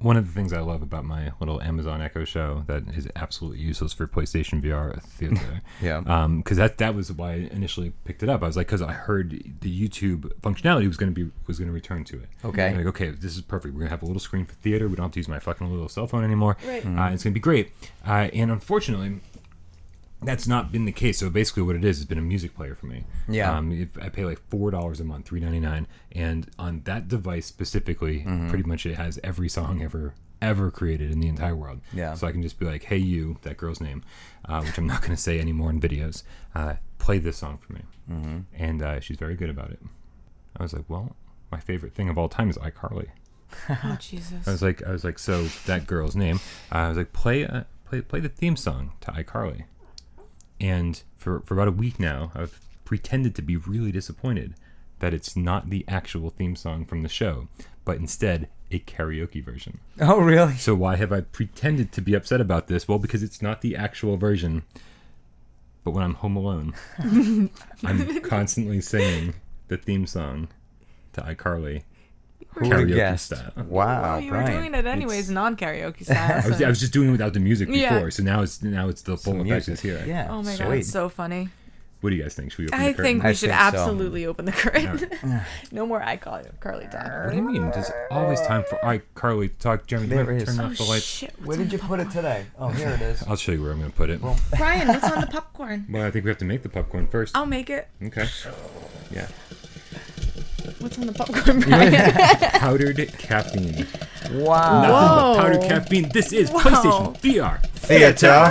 One of the things I love about my little Amazon Echo show that is absolutely useless for PlayStation VR theater. Yeah. Because that was why I initially picked it up. I was like, because I heard the YouTube functionality was going to return to it. Okay. And like, okay, this is perfect. We're gonna have a little screen for theater. We don't have to use my fucking little cell phone anymore. Right. It's gonna be great. And unfortunately, that's not been the case. So basically what it is has been a music player for me. Yeah. I pay like $4 a month, $3.99, and on that device specifically, pretty much it has every song ever created in the entire world. Yeah. So I can just be like, hey you, that girl's name, which I'm not going to say anymore in videos, play this song for me. And she's very good about it. I was like, well, my favorite thing of all time is iCarly. Oh, Jesus. I was like, so that girl's name. I was like, play the theme song to iCarly. And for about a week now, I've pretended to be really disappointed that it's not the actual theme song from the show, but instead a karaoke version. Oh, really? So why have I pretended to be upset about this? Well, because it's not the actual version. But when I'm home alone, I'm constantly singing the theme song to iCarly. Karaoke style. Wow, Well, you were Brian. doing it anyways, non-karaoke style. I was just doing it without the music before, Yeah. so now it's the full effect is here. Yeah. Oh my sweet. God, it's so funny. What do you guys think? Should we open I the curtain? think we I should think so. absolutely open the curtain. No more iCarly talk. What do you mean? There's always time for iCarly to talk. Jeremy, There turn is. off the lights. Shit, Where did you put it today? Oh, here it is. I'll show you where I'm going to put it. Well, Brian, what's on the popcorn? I think we have to make the popcorn first. I'll make it. Okay. Yeah. What's on the popcorn, Brian? Powdered caffeine. Wow. Nothing Whoa. but powdered caffeine. This is Whoa. PlayStation VR. Theater.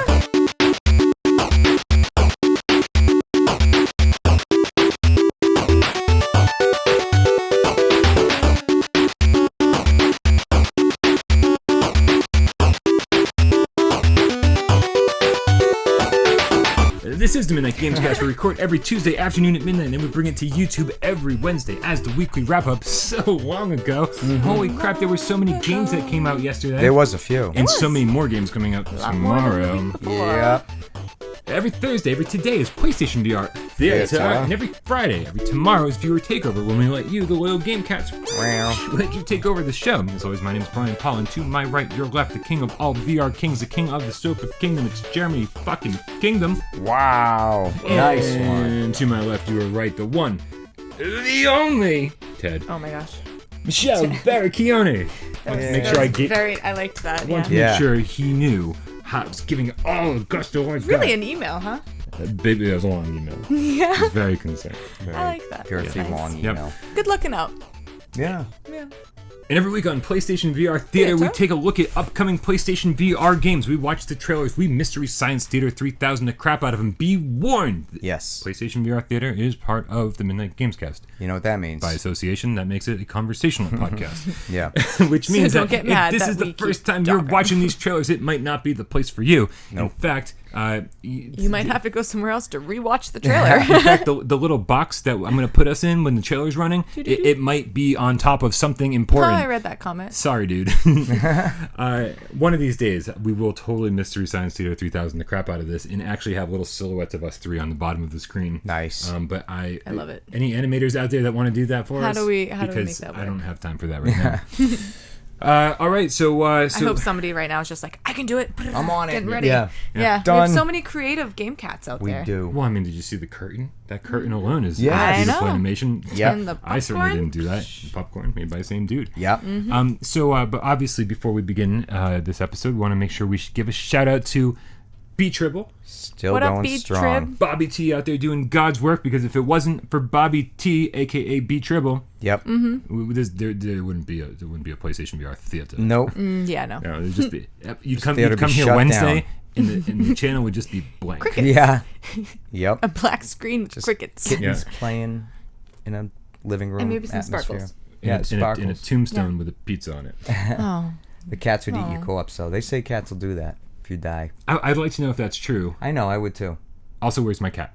This is the Midnight Gamescast. We record every Tuesday afternoon at midnight, and then we bring it to YouTube every Wednesday as the weekly wrap-up. So long ago. Holy crap, there were so many games that came out yesterday. There was a few. and so many more games coming out tomorrow. Yeah. Every Thursday, every today is PlayStation VR Theater. And every Friday, every tomorrow is Viewer Takeover, when we let you, the loyal Game Cats, let you take over the show. As always, my name is Brian Paul, and to my right, your left, the king of all VR kings, the king of the Soap of Kingdom, it's Jeremy fucking Kingdom. Wow. Nice one. And to my left, you are right, the one, the only, Ted. Oh my gosh. Michelle Barricchione. Make sure I get. I liked that. I want to Yeah. make sure he knew how I was giving it all the gusto I've got. Really an email, huh? Baby, that was a long email. Yeah. I was very concerned. I like that. Girthy long Yep. email. Good looking out. Yeah. Yeah. And every week on PlayStation VR Theater, we take a look at upcoming PlayStation VR games. We watch the trailers. We Mystery Science Theater 3000 the crap out of them. Be warned. Yes. PlayStation VR Theater is part of the Midnight Gamescast. You know what that means? By association, that makes it a conversational podcast. Yeah. Which means don't that get mad if this that is the we first keep time you're talking. watching these trailers, it might not be the place for you. Nope. In fact, You might have to go somewhere else to rewatch the trailer. in fact, the little box that I'm going to put us in when the trailer's running, it might be on top of something important. Oh, I read that comment. Sorry, dude. One of these days, we will totally Mystery Science Theater 3000 the crap out of this and actually have little silhouettes of us three on the bottom of the screen. Nice. But I love it. Any animators out there that want to do that for How us? do we make Because that I work? don't have time for that right now. All right, so I hope somebody right now is just like, I can do it. I'm on it. Getting ready. Yeah. Yeah. We Done. have so many creative game cats out We there. do. well, I mean, did you see the curtain? That curtain alone is Yeah. I beautiful know. animation. Yep. And the I certainly popcorn? didn't do that. Popcorn made by the same dude. Yep. But obviously, before we begin this episode, we want to make sure we should give a shout out to B Tribble, Still What up, going B strong. Trib? Bobby T out there doing God's work. Because if it wasn't for Bobby T, aka B Tribble, Yep. there wouldn't be a PlayStation VR Theater. Nope. Yeah, no. No, it'd just be you'd come theater would be here shut Wednesday, and the channel would just be blank. Crickets. Yeah. Yep. A black screen with crickets. Kittens Yeah. playing in a living room And maybe some atmosphere. sparkles. Yeah, in a sparkles. tombstone with a pizza on it. Oh. The cats would eat you co-op, so they say cats will do that if you die. I'd like to know if that's true. I know, I would too. Also, where's my cat?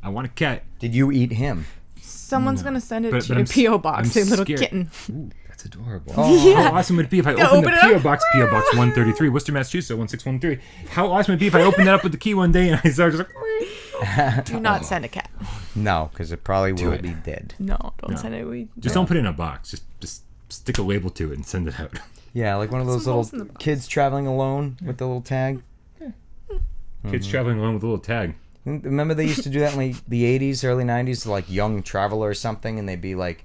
I want a cat. Did you eat him? Someone's going to send it But to your P.O. box, a I'm little scared. kitten. Ooh, that's adorable. Yeah. How awesome would it be if I Yeah, opened the open it P.O. up. box, P.O. Box 133, Worcester, Massachusetts, 16113. How awesome would it be if I opened that up with the key one day and I started just like... Do not send a cat. No, because it probably will it. be dead. No, don't send it. Just don't put it in a box. Just stick a label to it and send it out. Yeah, like one of those Some little holes in the box. kids traveling alone with the little tag. Kids traveling along with a little tag. Remember they used to do that in like the 80s, early 90s, like Young Traveler or something, and they'd be like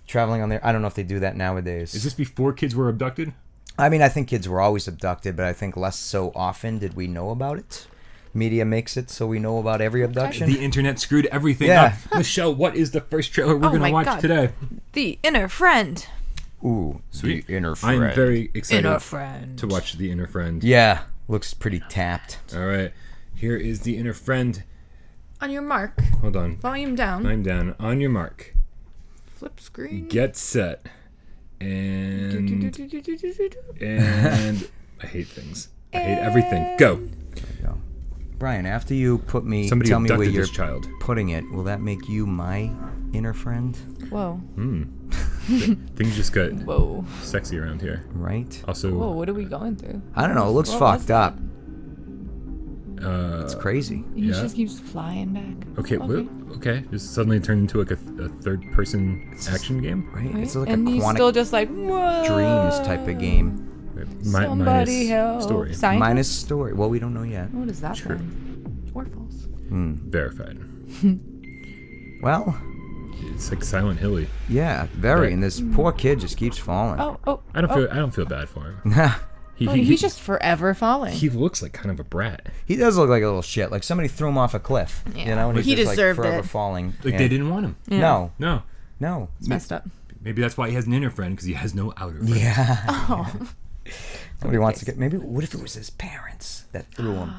traveling on there. I don't know if they do that nowadays. Is this before kids were abducted? I mean, I think kids were always abducted, but I think less so often did we know about it. Media makes it so we know about every abduction. The internet screwed everything Yeah. up. Michelle, what is the first trailer we're Oh going to my watch God. today? The InnerFriend. Ooh, Sweet. the InnerFriend. I'm very excited InnerFriend. to watch the InnerFriend. Yeah, looks pretty tapped. All right. Here is the InnerFriend. On your mark. Hold on. Volume down. I'm down. On your mark. Flip screen. Get set. And I hate things. I hate everything. Go. There we go. Brian, after you put me, Somebody tell me where abducted you're this child. putting it, will that make you my inner friend? Whoa. Things just got Whoa. sexy around here. Right? Also, Whoa, what are we going through? I don't know. It looks What was fucked up. uh, It's crazy. He Yeah. just keeps flying back. okay, okay. Just suddenly turned into like a third-person action game. Right? It's like and a he's quantic still just like, whoa. dreams type of game. Somebody minus help. story. Science? Minus story. Well, we don't know yet. What is that Sure. then? Or false? Verified. Well, It's like Silent Hilly. yeah, very. And this poor kid just keeps falling. Oh. I don't feel bad for him. He's just forever falling. He looks like kind of a brat. He does look like a little shit. Like somebody threw him off a cliff. You Yeah. know, and he's He just deserved like forever it. falling. Like they didn't want him. Yeah. No. It's messed up. Maybe that's why he has an inner friend, because he has no outer friend. Yeah. Oh. Somebody wants to get. Maybe. What if it was his parents that threw him?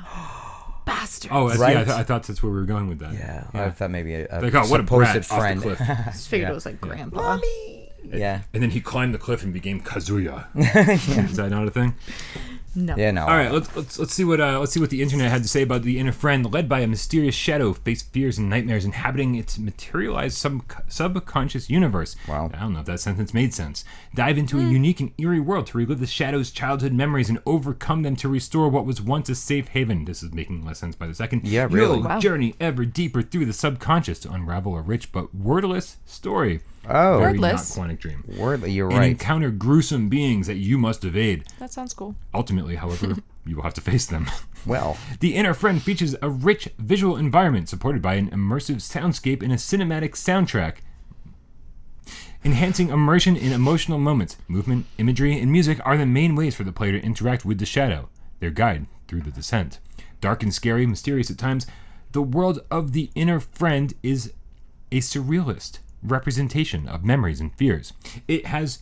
Bastard. Oh, Right? I thought that's where we were going with that. Yeah. I thought maybe a Like, oh, what a brat supposed off the friend. cliff. I just figured Yeah. it was like grandpa. Yeah. And then he climbed the cliff and became Kazuya. Is that not a thing? No. Yeah. No. All right, let's see what the internet had to say about the inner friend. Led by a mysterious shadow, face fears and nightmares, inhabiting its materialized subconscious universe. Wow. I don't know if that sentence made sense. Dive into a unique and eerie world to relive the shadow's childhood memories and overcome them to restore what was once a safe haven. This is making less sense by the second. Yeah, really. You'll Wow. journey ever deeper through the subconscious to unravel a rich but wordless story. Oh. Very not Wordless? quantic dream. You're And right. encounter gruesome beings that you must evade. That sounds cool. Ultimately, however, you will have to face them. Well. The Inner Friend features a rich visual environment supported by an immersive soundscape and a cinematic soundtrack, enhancing immersion in emotional moments. Movement, imagery, and music are the main ways for the player to interact with the shadow, their guide through the descent. Dark and scary, mysterious at times, the world of the Inner Friend is a surrealist representation of memories and fears. It has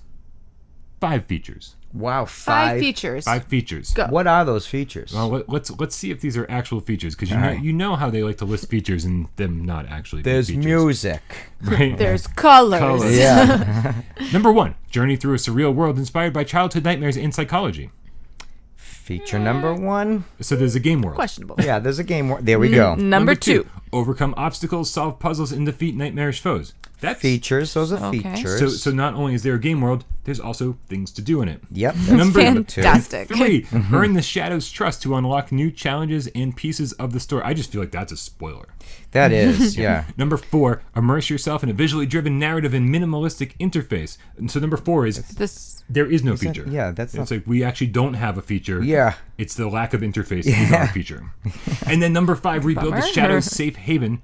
5 features. Wow. 5 features. 5 features. Go. What are those features? Well, let's see if these are actual features, because All right. you know how they like to list features and them not actually be There's features. music. Right? There's colors. Colors. Yeah. Number 1, journey through a surreal world inspired by childhood nightmares and psychology. Feature number 1. So there's a game world. Questionable. Yeah, there's a game. There we go. Number 2. overcome obstacles, solve puzzles, and defeat nightmarish foes. That's Features. Those are Okay. features. So not only is there a game world, there's also things to do in it. Yep. Number Fantastic. 3, earn the Shadow's trust to unlock new challenges and pieces of the story. I just feel like that's a spoiler. That is, yeah. Number 4, immerse yourself in a visually driven narrative and minimalistic interface. And so number 4 is This there is no that- feature. yeah, that's it's not- like we actually don't have a feature. Yeah. It's the lack of interface is our feature. And then number 5, rebuild the Bummer. Shadow's safe haven.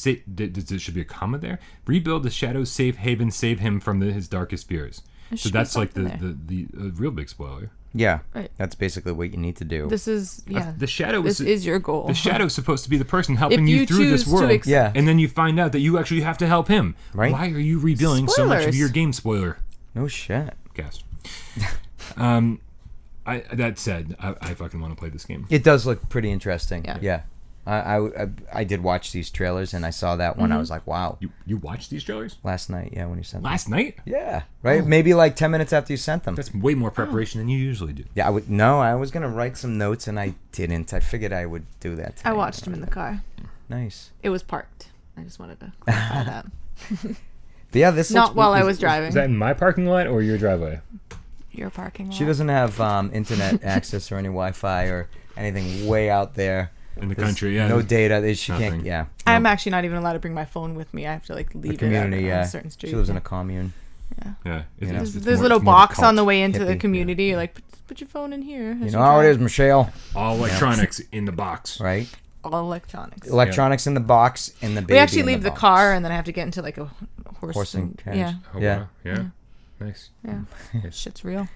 There should be a comma there. Rebuild the Shadow's safe haven, save him from his darkest fears. There So should be that's like something the real big spoiler. Yeah. Right. That's basically what you need to do. this is The Shadow This is your goal. The Shadow's supposed to be the person helping If you you through this choose to world. accept- Yeah. And then you find out that you actually have to help him. Right. Why are you revealing so much of Spoilers. your game spoiler? No shit. Cast. That said, I fucking want to play this game. It does look pretty interesting. Yeah. Yeah. I did watch these trailers and I saw that one. I was like, wow. You watched these trailers Last night, yeah, when you sent them. last night? Yeah. Right? Maybe like 10 minutes after you sent them. That's way more preparation than you usually do. Yeah, I was going to write some notes and I didn't. I figured I would do that today. I watched him in the car. Nice. It was parked. I just wanted to clarify that. But yeah, this Not looks- while I was driving. Is that in my parking lot or your driveway? Your parking lot. She doesn't have internet access or any Wi-Fi or anything way out there. In the There's country, yeah. No data. She Nothing. can't. Yeah. I'm actually not even alled to bring my phone with me. I have to like The leave it community. out on Yeah. a certain street. She lives in a commune. Yeah. There's a little box on the way into the community. You're like, put your phone in here. You know how it is, Michelle. All electronics in the box. Right? All electronics. Electronics in the box and the baby. We actually in leave the box. car, and then I have to get into like a Horse and carriage. Yeah. Oh, Yeah. wow. Yeah. Nice. Yeah. Shit's real.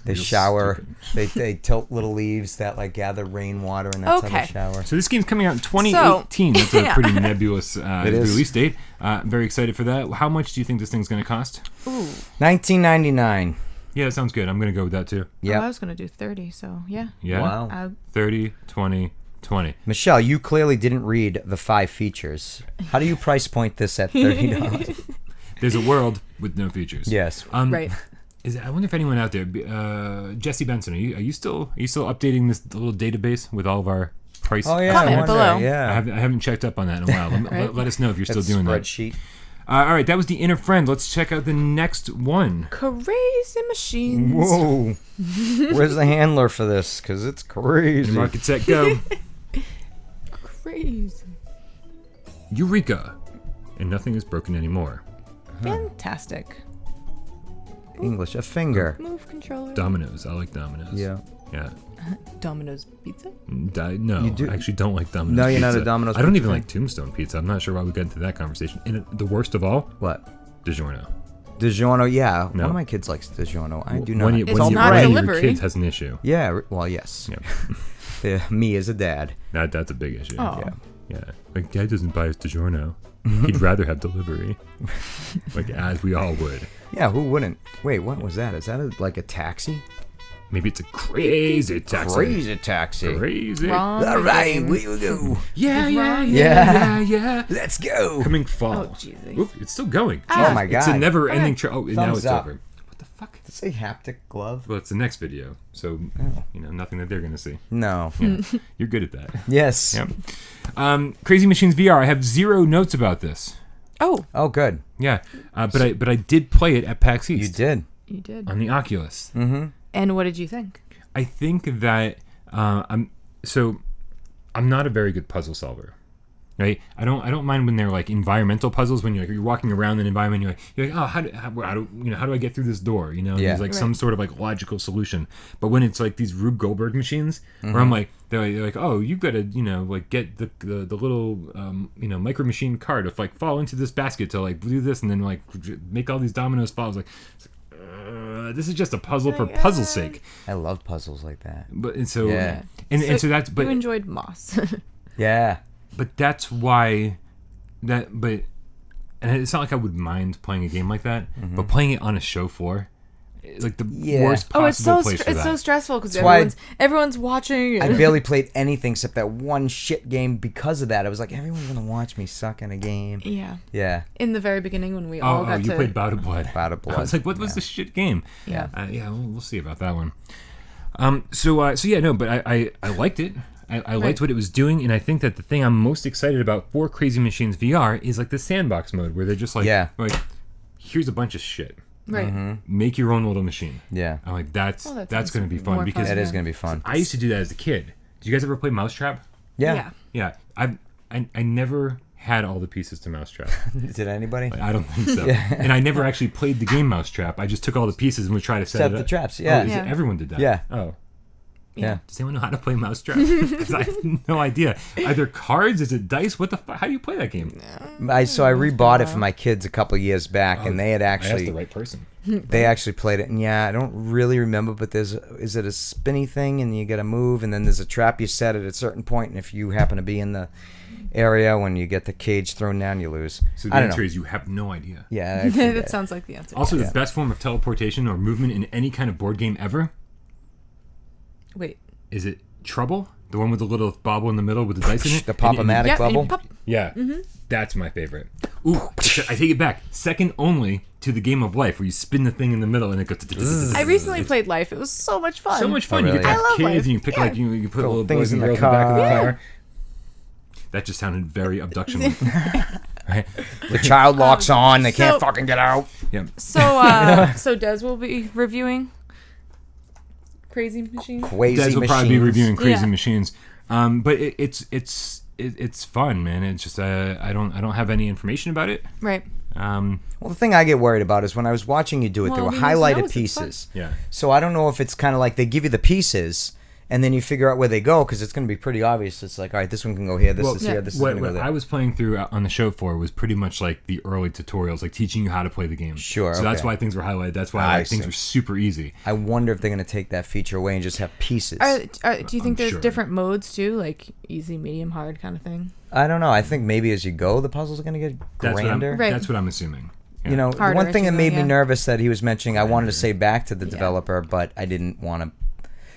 They Real shower. stupid. They tilt little leaves that like gather rainwater, and that's how Okay. they shower. So this game's coming out in 2018. That's a pretty nebulous is. release date. I'm very excited for that. How much do you think this thing's going to cost? Ooh. $19.99. Yeah, that sounds good. I'm going to go with that too. Yeah. Oh, I was gonna do 30. So yeah. Yeah. Wow. 30, 20, 20. Michelle, you clearly didn't read the 5 features. How do you price point this at $30? There's a world with no features. Yes. Right. I wonder if anyone out there, Jesse Benson, are you still updating this little database with all of our price? Oh yeah. Comment I wonder, below. Yeah. I haven't checked up on that in a while. Let us know if you're still That doing that. spreadsheet. All right, that was the InnerFriend. Let's check out the next one. Crazy machines. Whoa. Where's the handler for this? Because it's crazy. Market, set, go. Crazy. Eureka! And nothing is broken anymore. Fantastic. English, a finger. Move controller. Dominoes. I like Dominoes. Yeah. Yeah. Domino's pizza. No, You do- I actually don't like Domino's No, you're not pizza. a Domino's I don't pizza even fan? like Tombstone pizza. I'm not sure why we got into that conversation. And the worst of all, What? DiGiorno. DiGiorno, yeah. No. One of my kids likes DiGiorno. I do not. When you, It's when you, not one of delivery. your kids has an issue. Yeah, well, yes. Yeah. Me as a dad. That's a big issue. Oh. Yeah. Yeah. Like, dad doesn't buy us DiGiorno. He'd rather have delivery. Like, as we all would. Yeah, who wouldn't? Wait, what was that? Is that like a taxi? Maybe it's a crazy taxi. Crazy taxi. Crazy. Wrong. All right, game. we will go. Yeah. Let's go. Coming fall. Oh, Jesus. Oop, it's still going. Oh my It's a god. never-ending... Oh, and now Thumbs it's up. over. What the fuck? Did it say haptic glove? Well, it's the next video, so, nothing that they're going to see. No. Yeah. You're good at that. Yes. Yep. Crazy Machines VR. I have 0 notes about this. Oh, Oh, good. Yeah, but I did play it at PAX East. You did. you did. On the Oculus. Mm-hmm. And what did you think? I think that I'm not a very good puzzle solver, right? I don't mind when they're like environmental puzzles, when you're walking around an environment, you're like, oh, how do I get through this door? You know, Yeah. there's like some sort of like logical solution. But when it's like these Rube Goldberg machines, where I'm like, they're like, oh, you gotta like get the little micro machine card to like fall into this basket to like do this and then like make all these dominoes fall. I was like, this is just a puzzle for puzzle's sake. I love puzzles like that. But and so Yeah. and so that's You but enjoyed Moss. Yeah. but that's why and it's not like I would mind playing a game like that, but playing it on a show floor, it's like the worst possible Oh, it's so place for it's that. so stressful because why everyone's watching. I barely played anything except that one shit game because of that. I was like, everyone's going to watch me suck in a game. Yeah. Yeah. In the very beginning when we all got you to played Bout of Blood. Bout of Blood. I was like, what was this shit game? Yeah. We'll see about that one. But I liked it. I liked what it was doing, and I think that the thing I'm most excited about for Crazy Machines VR is like the sandbox mode, where they're just like, here's a bunch of shit. Right. Make your own little machine. Yeah. I'm like, that's Well, that going to be sounds fun more because fun, That is yeah. going to be fun. I used to do that as a kid. Did you guys ever play Mousetrap? Yeah. Yeah. I never had all the pieces to Mousetrap. Did anybody? I don't think so. And I never actually played the game Mousetrap. I just took all the pieces and would try to set Set it the up. traps, yeah. Oh, everyone did that? Yeah. Oh. Yeah. Does anyone know how to play Mousetrap? 'Cause I have no idea. Are there cards? Is it dice? What the fuck? How do you play that game? I rebought it for my kids a couple years back, and they had I asked actually the right person. they actually played it. And yeah, I don't really remember, but is it a spinny thing, and you got to move, and then there's a trap you set at a certain point, and if you happen to be in the area when you get the cage thrown down, you lose. So the I don't answer know. is you have no idea. Yeah, I forget. That sounds like the answer. Also, the best form of teleportation or movement in any kind of board game ever Wait. is it Trouble? The one with the little bobble in the middle with the dice in it? The pop-o-matic Yep, and you bubble. pop. Yeah, that's my favorite. Ooh, I take it back. Second only to the Game of Life, where you spin the thing in the middle and it goes. I recently played Life. It was so much fun. So much fun. Oh, You get to really? have I love kids Life. and you pick like you put Little little things boys and in the girls in the back of the car. car. That just sounded very abduction-like. Right? The child locks on. They can't so- fucking get out. Yeah. So Des will be reviewing Crazy Machine. Crazy Des will machines. probably be reviewing Crazy Yeah. Machines, but it's fun, man. It's just I don't have any information about it. Right. Well, the thing I get worried about is when I was watching you do it, there were highlighted pieces. Yeah. So I don't know if it's kind of like they give you the pieces and then you figure out where they go because it's going to be pretty obvious. It's like, all right, this one can go here, this is here, this is going to go there. What I was playing through on the show for was pretty much like the early tutorials, like teaching you how to play the game. Sure. So that's why things were highlighted. That's why things were super easy. I wonder if they're going to take that feature away and just have pieces. Do you think there's different modes too, like easy, medium, hard kind of thing? I don't know. I think maybe as you go, the puzzles are going to get grander. That's what I'm assuming. Yeah. You know, Harder one thing that made me nervous that he was mentioning, I wanted to say back to the developer, but I didn't want to,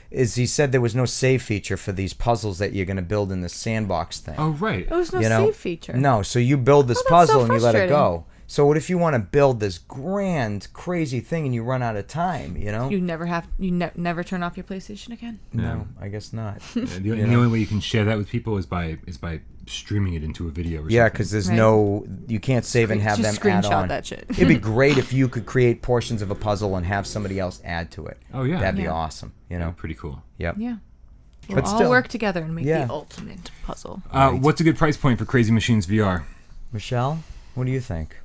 is he said there was no save feature for these puzzles that you're going to build in the sandbox thing. Oh, right. There was no save feature. No, so you build this puzzle and you let it frustrating. go. So what if you want to build this grand, crazy thing and you run out of time, you know? You never turn off your PlayStation again? No, I guess not. The only way you can share that with people is by streaming it into a video or something. Yeah, because there's you can't save and have them add on. That shit. It'd be great if you could create portions of a puzzle and have somebody else add to it. Oh, yeah. That'd be awesome, you know? Pretty cool. Yep. Yeah. We'll all work together and make the ultimate puzzle. What's a good price point for Crazy Machines VR? Michelle, what do you think?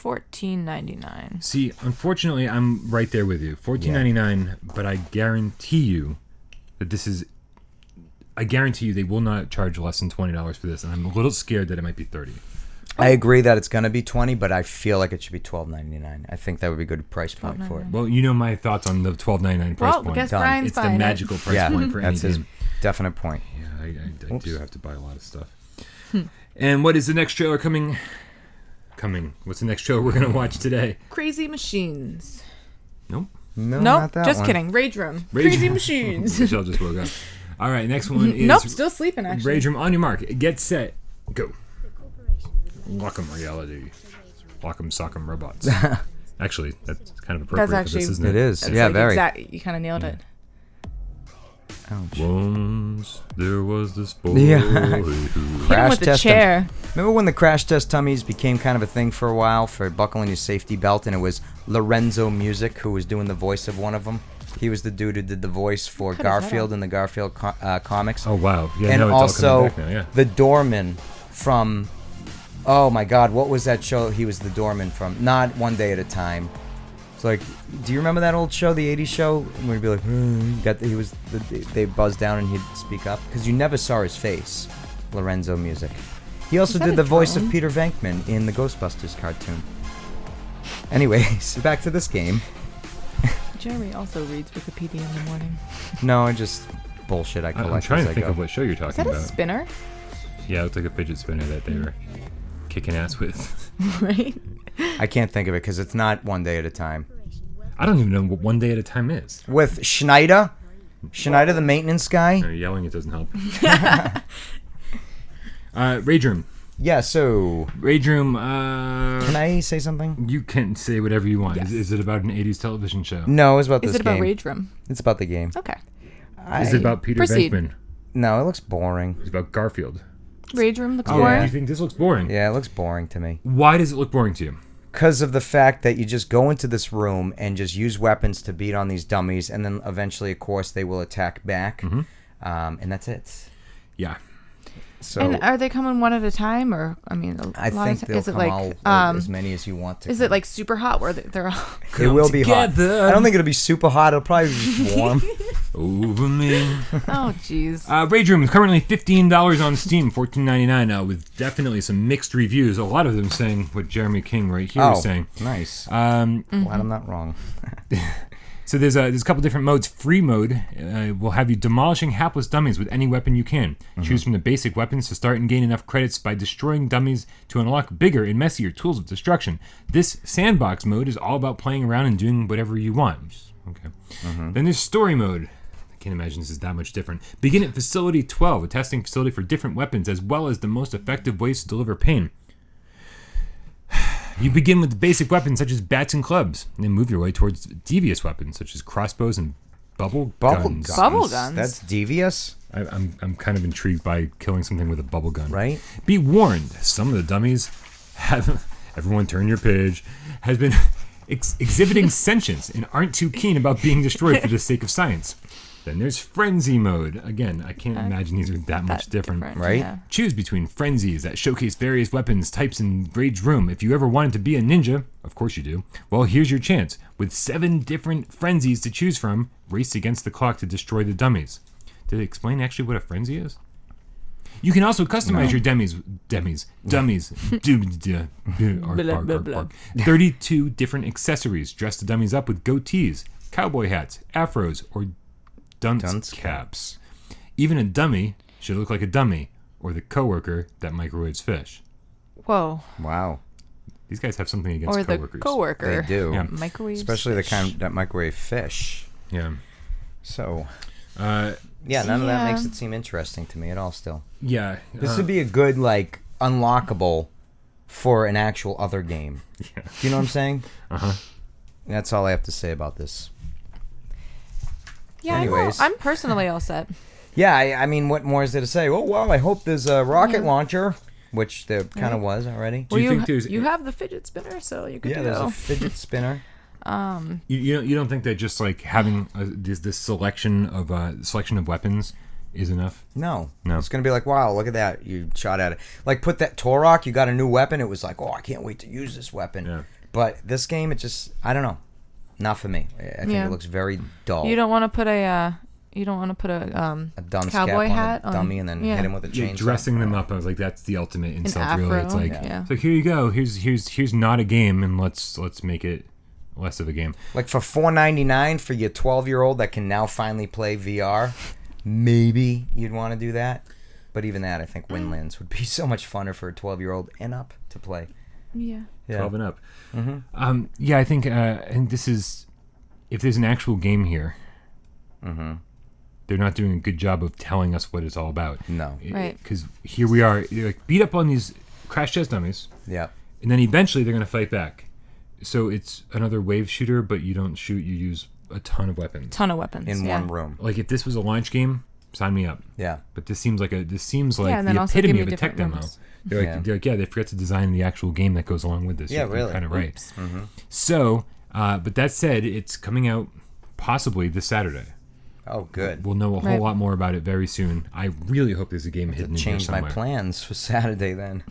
$14.99. See, unfortunately, I'm right there with you. $14.99, but I guarantee you that I guarantee you they will not charge less than $20 for this, and I'm a little scared that it might be $30. I agree that it's going to be $20, but I feel like it should be $12.99. I think that would be a good price point for it. Well, you know my thoughts on the $12.99 price point. I guess Brian's it's the magical price point for any that's his game. definite point. Yeah, I do have to buy a lot of stuff. And what is the next trailer coming? What's the next trailer we're going to watch today? Crazy Machines. Nope. No, Nope, not that just one. kidding. Rage Room. Crazy Machines. Michelle just woke up. All right, next one is... Nope, still sleeping, actually. Rage Room, on your mark. Get set. Go. Lock 'em reality. Lock 'em, sock 'em robots. Actually, that's kind of appropriate for this, isn't it? It is. That's Yeah, very. You kind of nailed it. Ouch. Once there was this boy Yeah. who... Hit him Crash with the test chair. Remember when the crash test tummies became kind of a thing for a while for buckling your safety belt, and it was Lorenzo Music who was doing the voice of one of them? He was the dude who did the voice for Garfield in the Garfield comics. Oh, wow. Yeah, and no, it's also all coming back now, yeah. the doorman from... Oh, my God. What was that show he was the doorman from? Not One Day at a Time. It's like, do you remember that old show, the 80s show? Where he'd be like, they buzzed down and he'd speak up. Because you never saw his face, Lorenzo Music. He also did the voice of Peter Venkman in the Ghostbusters cartoon. Anyways, back to this game. Jeremy also reads Wikipedia in the morning. No, I just bullshit I collect. I'm trying to as think I go. of what show you're Is talking that a about. spinner? Yeah, it looked like a fidget spinner that they were kicking ass with. Right? I can't think of it because it's not One Day at a Time. I don't even know what One Day at a Time is. With Schneider, the maintenance guy. No, yelling, it doesn't help. Rage Room. Yeah, so... Rage Room, Can I say something? you can say whatever you want. Yes. Is it about an 80s television show? No, it's about this Is it game. about Rage Room? It's about the game. Okay. Is it about Peter Proceed. Venkman? No, it looks boring. It's about Garfield. Rage Room looks Oh, boring. you think this looks boring? Yeah, it looks boring to me. Why does it look boring to you? Because of the fact that you just go into this room and just use weapons to beat on these dummies, and then eventually, of course, they will attack back. And that's it. Yeah. So And are they coming one at a time, or I think they'll is it come like all as many as you want to. is it like super hot where they're all? It will be hot. together. I don't think it'll be super hot. It'll probably be just warm. Over me. Oh jeez. Rage Room is currently $15 on Steam, $14.99 now, with definitely some mixed reviews. A lot of them saying what Jeremy King right here is saying. Nice. Um, Glad I'm not wrong. So there's a couple different modes. Free mode will have you demolishing hapless dummies with any weapon you can. Choose from the basic weapons to start and gain enough credits by destroying dummies to unlock bigger and messier tools of destruction. This sandbox mode is all about playing around and doing whatever you want. Okay. Then there's story mode. I can't imagine this is that much different. Begin at Facility 12, a testing facility for different weapons, as well as the most effective ways to deliver pain. You begin with basic weapons such as bats and clubs, and then move your way towards devious weapons such as crossbows and bubble guns. Bubble guns? That's devious, I'm kind of intrigued by killing something with a bubble gun. right? Be warned, some of the dummies have, everyone turn your page, has been exhibiting sentience and aren't too keen about being destroyed for the sake of science. Then there's Frenzy Mode. Again, I can't imagine these are that much different. Right? Yeah. Choose between frenzies that showcase various weapons, types, and Rage Room. If you ever wanted to be a ninja, of course you do, well, here's your chance. With 7 different frenzies to choose from, race against the clock to destroy the dummies. Did it explain actually what a frenzy is? You can also customize your dummies. 32 different accessories. Dress the dummies up with goatees, cowboy hats, afros, or dunce caps. Even a dummy should look like a dummy, or the coworker that microwaves fish. Whoa. Wow. These guys have something against Or coworkers. the coworker. They do. Yeah. Microwave. Especially the kind that microwave fish. Yeah. So, Uh, yeah, none of that Yeah. makes it seem interesting to me at all still. yeah. This would be a good, like, unlockable for an actual other game. Yeah. Do you know what I'm saying? Uh-huh. That's all I have to say about this. Yeah, Anyways. I'm personally all set. Yeah, I mean, what more is there to say? Oh, well, I hope there's a rocket launcher, which there kind of was already. Do you think there's... you have the fidget spinner, so you could Yeah, do there's a fidget spinner. You don't think that just like having this selection of weapons is enough? No. No. It's going to be like, wow, look at that. You shot at it. Like, put that Torok, you got a new weapon. It was like, oh, I can't wait to use this weapon. Yeah. But this game, it just, I don't know. Not for me. I think Yeah. it looks very dull. You don't want to put a dunce cowboy cap hat on a dummy and then hit him with a chainsaw. Dressing them up, I was like, that's the ultimate insult. afro, Really, it's like, yeah. it's like, here you go. Here's not a game, and let's make it less of a game. Like for $4.99 for your 12-year-old that can now finally play VR, maybe you'd want to do that. But even that, I think Windlands would be so much funner for a 12-year-old and up to play. Yeah. 12 and up. Mm-hmm. Yeah, I think, and this is, if there's an actual game here, they're not doing a good job of telling us what it's all about. No. Right. Because here we are, like, beat up on these crash test dummies, Yeah. and then eventually they're going to fight back. So it's another wave shooter, but you don't shoot, you use a ton of weapons. Ton of weapons. In yeah. one room. Like, if this was a launch game, sign me up. Yeah. But this seems like and the then also epitome give of me a tech different demo. rooms. They're like, they forgot to design the actual game that goes along with this. Yeah, You're really. kind of right. Mm-hmm. So, but that said, it's coming out possibly this Saturday. Oh, good. We'll know a whole lot more about it very soon. I really hope there's a game hidden in here Change somewhere. my plans for Saturday then.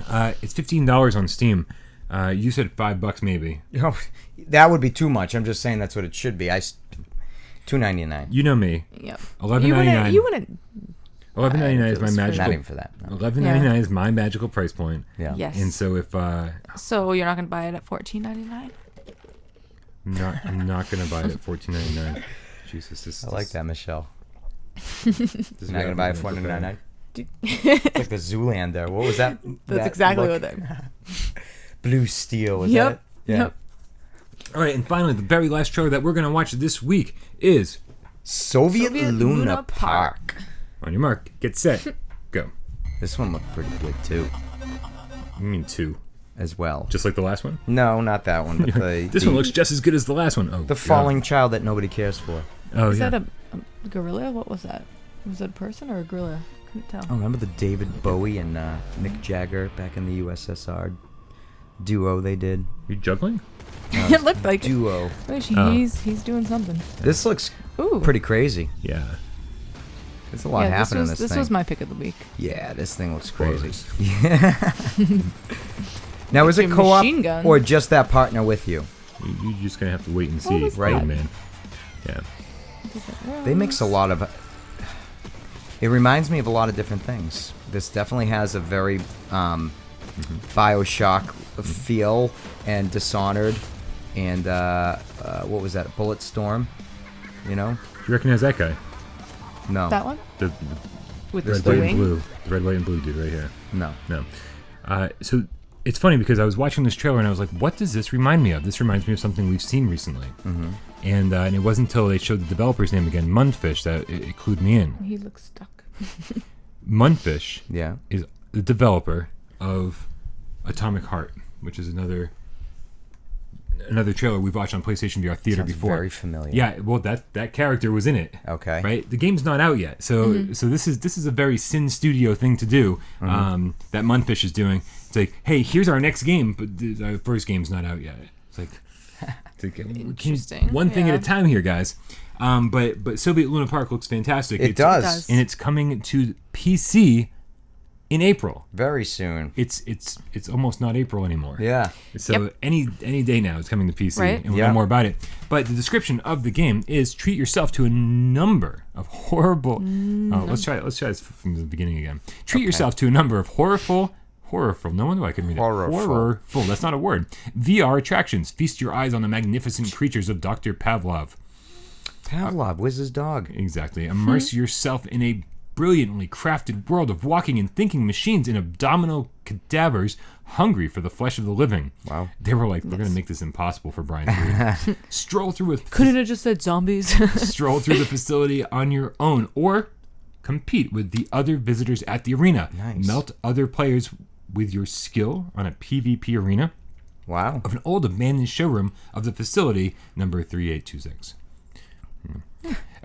It's $15 on Steam. You said $5 maybe. Oh, that would be too much. I'm just saying that's what it should be. $2.99. You know me. Yep. $11.99. You wouldn't. $11.99 is my Not magical. Not even for that. No. $11.99 is my magical price point. Yeah. Yes. And so if So you're not gonna buy it at $14.99? I'm not gonna buy it at $14.99. Jesus, this. I like that, Michelle. This You're not going to buy it for $4.99? Like the Zoolander. What was that? That's that exactly look? what that. Blue Steel. Was Yep. that it? Yeah. Yep. All right, and finally, the very last trailer that we're gonna watch this week is Soviet Soviet Luna Luna Park. on your mark, get set, go. This one looked pretty good too, You mean 2, as well. just like the last one? No, not that one. But This one looks just as good as the last one. Oh, the God. falling child that nobody cares for. Oh Is yeah. that a gorilla? What was that? Was it a person or a gorilla? Couldn't tell. Oh, remember the David Bowie and Mick Jagger back in the USSR duo they did? You juggling? It looked like it. Duo. Wish Oh. he's doing something. This looks Ooh. pretty crazy. Yeah. There's a lot happening in this This thing. was my pick of the week. Yeah, this thing looks crazy. Spoilers. Now, is it Your co-op machine gun. or just that partner with you? You're just gonna have to wait and What see, was that? man. Yeah. They mix a lot of. It reminds me of a lot of different things. This definitely has a very Bioshock feel, and Dishonored, and what was that? Bulletstorm. You know? You recognize that guy? No. That one The with red, the white, and wing. blue. The red, white, and blue dude right here. No. No. So it's funny because I was watching this trailer and I was like, what does this remind me of? This reminds me of something we've seen recently. Mm-hmm. And it wasn't until they showed the developer's name again, Mundfish, that it clued me in. He looks stuck. Mundfish Yeah. is the developer of Atomic Heart, which is another trailer we've watched on PlayStation VR Theater Sounds before. very familiar. Yeah, well, that character was in it. Okay. Right. The game's not out yet, so this is a very Sin Studio thing to do. That Mundfish is doing. It's like, hey, here's our next game, but our first game's not out yet. It's like, Interesting. One thing at a time here, guys. But Soviet LunaPark looks fantastic. It does. And it's coming to PC in April. Very soon. It's almost not April anymore. Yeah. So any day now it's coming to PC, Right. and we'll know more about it. But the description of the game is treat yourself to a number of horrible. Oh, let's try this from the beginning again. Treat yourself to a number of horrorful. No wonder I couldn't read it. Horrorful. That's not a word. VR attractions. Feast your eyes on the magnificent creatures of Dr. Pavlov. Pavlov, where's his dog? Exactly. Immerse yourself in a brilliantly crafted world of walking and thinking machines and abdominal cadavers hungry for the flesh of the living. Wow. They were like, we're going to make this impossible for Brian to read. Stroll through Couldn't have just said zombies? Stroll through the facility on your own or compete with the other visitors at the arena. Nice. Melt other players with your skill on a PvP arena. Wow. Of an old abandoned showroom of the facility number 3826.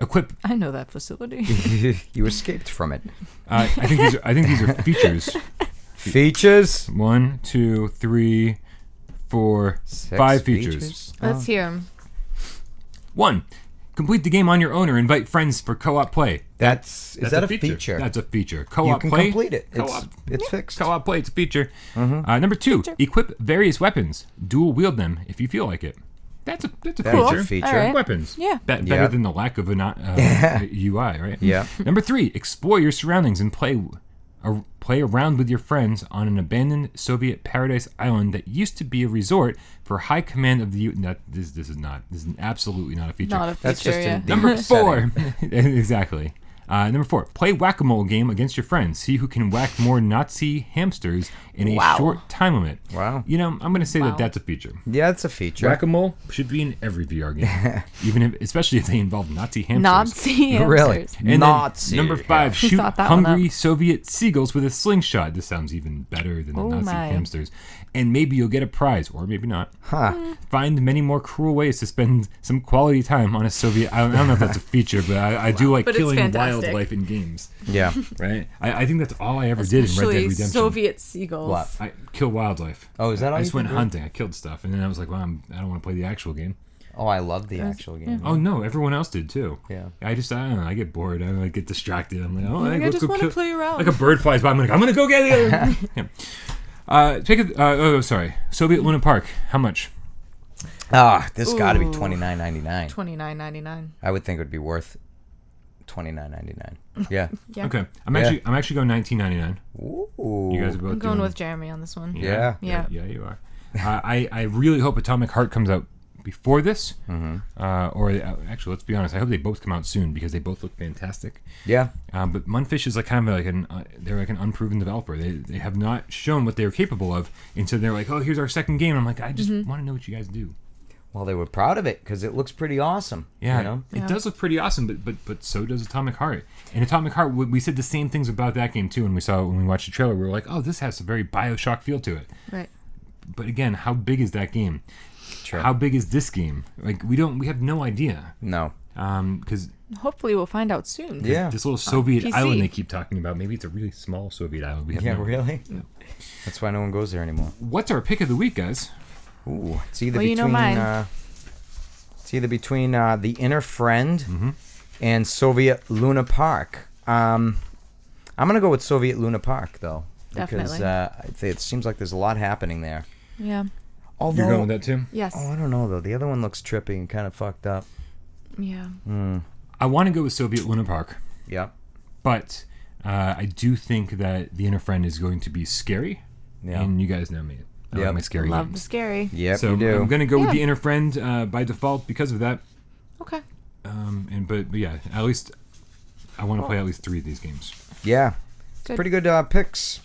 Equip. I know that facility. You escaped from it. I think these are features. Features? 1, 2, 3, 4, 5 features. Let's hear them. 1. Complete the game on your own or invite friends for co-op play. Is that a feature? That's a feature. Co-op You can play. complete it. Co-op. It's fixed. Co-op play. It's a feature. Number 2. Equip various weapons. Dual wield them if you feel like it. That's a feature. feature. All right. Weapons. Yeah. Better than the lack of a UI, right? Yeah. Number 3. Explore your surroundings and play around with your friends on an abandoned Soviet paradise island that used to be a resort for high command of the This is absolutely not a feature. Not a feature, That's just yeah. Number 4. Exactly. Number 4. Play whack-a-mole game against your friends. See who can whack more Nazi hamsters in a short time limit. Wow. You know, I'm going to say that that's a feature. Yeah, it's a feature. Whack-a-mole should be in every VR game, especially if they involve Nazi hamsters. Nazi hamsters. Really? And Nazi. then, number 5, Who shoot thought that one hungry up? Soviet seagulls with a slingshot. This sounds even better than the Nazi my. hamsters. And maybe you'll get a prize, or maybe not. Huh. Find many more cruel ways to spend some quality time on a Soviet island. I don't know if that's a feature, but I do like But it's killing fantastic. wildlife in games. Yeah. Right? I think that's all I ever did in Red Dead Especially Redemption. Soviet seagulls. What? I kill wildlife. Oh, is that all I you just can went do? hunting. I killed stuff, and then I was like, well, I don't want to play the actual game. Oh, I love the actual game. Oh no, everyone else did too. Yeah. I don't know. I get bored. I get distracted. I'm like, oh, I let's just go want to kill. play around. Like a bird flies by. I'm gonna go get it. Yeah. Sorry. Soviet LunaPark. How much? This got to be $29.99. $29.99. I would think it would be worth $29.99. Yeah. Yeah. Okay. I'm actually going $19.99. Ooh. You guys are both I'm going doing- with Jeremy on this one. Yeah. Yeah. Yeah, you are. I really hope Atomic Heart comes out before this. Actually, let's be honest. I hope they both come out soon because they both look fantastic. Yeah. But Munfish is like kind of like they're like an unproven developer. They have not shown what they're capable of, and so they're like, oh, here's our second game. I'm like, I just want to know what you guys do. Well, they were proud of it because it looks pretty awesome. Yeah, You know? it does look pretty awesome, but so does Atomic Heart. And Atomic Heart, we said the same things about that game too. When we watched the trailer, we were like, oh, this has a very BioShock feel to it. Right. But again, how big is that game? Sure. How big is this game? Like we have no idea. No. Because Hopefully we'll find out soon. Yeah. this little Soviet PC. island they keep talking about, maybe it's a really small Soviet island. We have Yeah, no- really? That's why no one goes there anymore. What's our pick of the week, guys? Ooh, it's either Well, you know between mine. the InnerFriend and Soviet LunaPark. I'm gonna go with Soviet LunaPark though, because Definitely. it seems like there's a lot happening there. Yeah. Although, You're going with that too? Yes. I don't know though. The other one looks trippy and kind of fucked up. Yeah. I want to go with Soviet LunaPark, Yep. but I do think that the InnerFriend is going to be scary. Yeah. And you guys know me. I Yep. like my scary Love the games. scary. Yep. So you do. I'm going to go with the Yeah. InnerFriend by default because of that. Okay. But yeah, at least I want to play at least 3 of these games. Yeah. Good. Pretty good picks.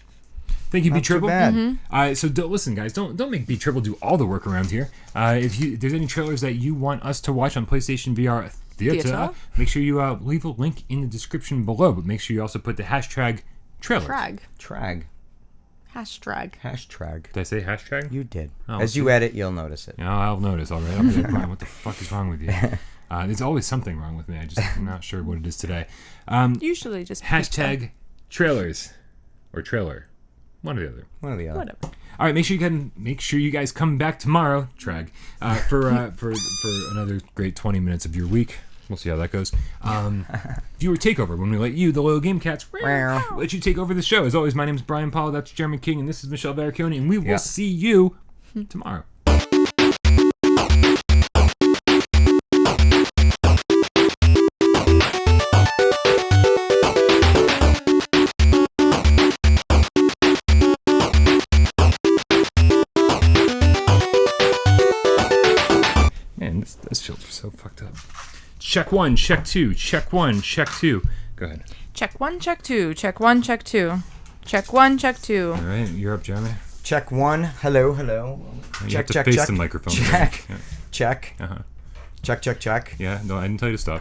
Thank you, B Not too Triple. bad. So listen, guys, don't make B Triple do all the work around here. If there's any trailers that you want us to watch on PlayStation VR Theater, make sure you leave a link in the description below. But make sure you also put the hashtag trailer. Trag. Hashtag. Hashtag. Did I say hashtag? You did. Oh, As you edit, you'll notice it. Yeah, I'll notice. All right. I'll be like, Brian, what the fuck is wrong with you? There's always something wrong with me. I'm not sure what it is today. Usually just Hashtag trailers or trailer. One or the other. One or the other. Whatever. All right, make sure you guys come back tomorrow, for another great 20 minutes of your week. We'll see how that goes. Viewer takeover when we let you, the loyal Game Cats, let you take over the show. As always, my name is Brian Paul. That's Jeremy King, and this is Michelle Baracchioni, and we will see you tomorrow. Man, this feels so fucked up. Check 1, check 2, check 1, check 2. Go ahead. Check 1, check 2, check 1, check 2. Check 1, check 2. All right, you're up, Jeremy. Check 1. Hello, hello. You have to face the microphone. Check. Yeah. Check. Uh-huh. Check. Yeah, no, I didn't tell you to stop.